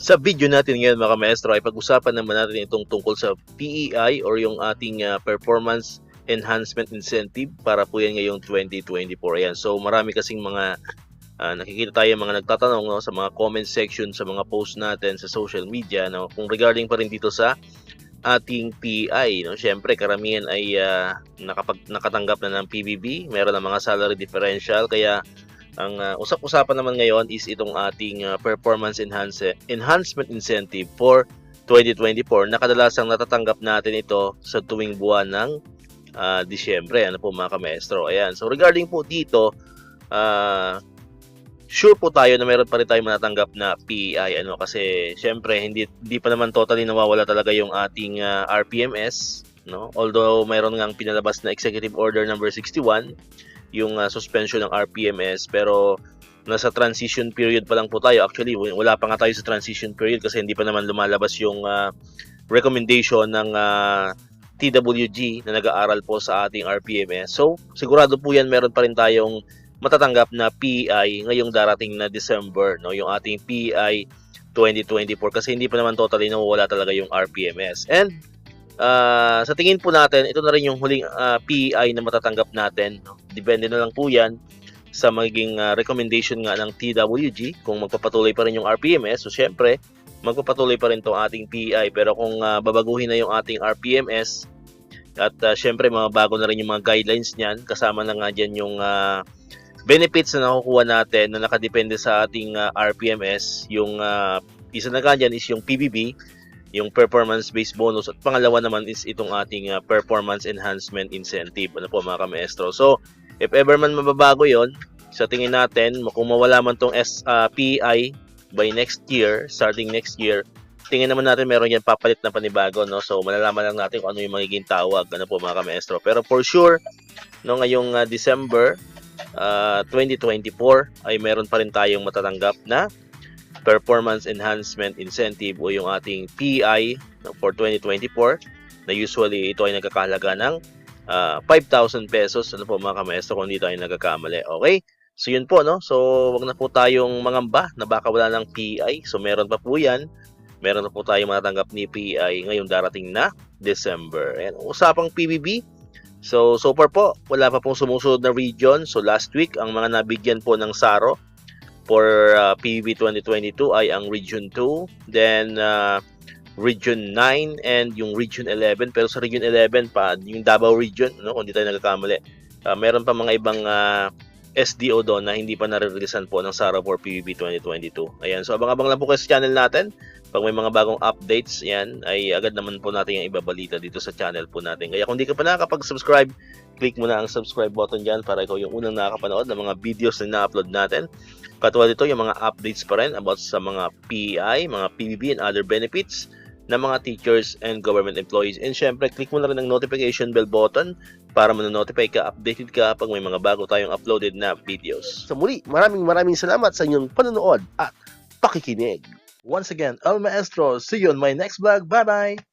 Sa video natin ngayon mga maestro ay pag-usapan naman natin itong tungkol sa PEI or yung ating Performance Enhancement Incentive para po yan ngayong 2024. Ayan. So marami kasing mga nakikita tayo mga nagtatanong sa mga comment section sa mga post natin sa social media kung regarding pa rin dito sa ating PEI. Siyempre karamihan ay nakatanggap na ng PBB, meron ng mga salary differential kaya ang usap-usapan naman ngayon is itong ating Performance Enhancement Incentive for 2024 na kadalasang natatanggap natin ito sa tuwing buwan ng Disyembre. Ano po mga ka-maestro? Ayan. So regarding po dito, sure po tayo na meron pa rin tayong matatanggap na PEI. Kasi syempre hindi pa naman totally nawawala talaga yung ating RPMS. Although mayroon ngang pinalabas na Executive Order number 61 yung suspension ng RPMS, pero nasa transition period pa lang po tayo. Actually, wala pa nga tayo sa transition period kasi hindi pa naman lumalabas yung recommendation ng TWG na nag-aaral po sa ating RPMS. So, sigurado po yan meron pa rin tayong matatanggap na PEI ngayong darating na December, yung ating PEI 2024 kasi hindi pa naman totally nawawala talaga yung RPMS. And sa tingin po natin, ito na rin yung huling PEI na matatanggap natin. Depende na lang po yan sa magiging recommendation nga ng TWG kung magpapatuloy pa rin yung RPMS. So syempre, magpapatuloy pa rin itong ating PEI. Pero kung babaguhin na yung ating RPMS at syempre mabago na rin yung mga guidelines niyan, kasama na nga dyan yung benefits na nakukuha natin na nakadepende sa ating RPMS. Yung isa na nga dyan is yung PBB, yung performance-based bonus, at pangalawa naman is itong ating performance enhancement incentive. Ano po mga ka-maestro? So, if ever man mababago yon, sa tingin natin, kung mawala man tong PEI by next year, starting next year, tingin naman natin meron yan papalit na panibago. So, malalaman lang natin kung ano yung magiging tawag. Ano po mga ka-maestro? Pero for sure, ngayong December 2024 ay meron pa rin tayong matatanggap na Performance Enhancement Incentive o yung ating PEI for 2024 na usually ito ay nagkakahalaga ng 5,000 pesos. Ano po mga ka-maestro kung hindi tayo nagkakamali. Okay? So yun po, So wag na po tayong mangamba na baka wala ng PEI. So meron pa po yan. Meron na po tayong matatanggap ni PEI ngayong darating na December. Ayan, usapang PBB. So far po, wala pa pong sumusunod na region. So last week, ang mga nabigyan po ng SARO for PBB 2022 ay ang Region 2, then Region 9 and yung Region 11. Pero sa Region 11 pa, yung Davao Region, kung hindi tayo nagkakamali, meron pa mga ibang SDO doon na hindi pa nare-releasean po ng SARO for PBB 2022. Ayan, so abang-abang lang po kayo sa channel natin. Pag may mga bagong updates, yan, ay agad naman po natin yung ibabalita dito sa channel po natin. Kaya kung di ka pa nakakapag-subscribe, click mo na ang subscribe button dyan para ikaw yung unang nakakapanood ng mga videos na na-upload natin. Katulad dito, yung mga updates pa rin about sa mga PEI, mga PBB and other benefits ng mga teachers and government employees. And syempre, click mo na rin ang notification bell button para manonotify ka, updated ka pag may mga bago tayong uploaded na videos. Sa muli, maraming salamat sa inyong panonood at pakikinig. Once again, El Maestro, see you on my next vlog. Bye-bye!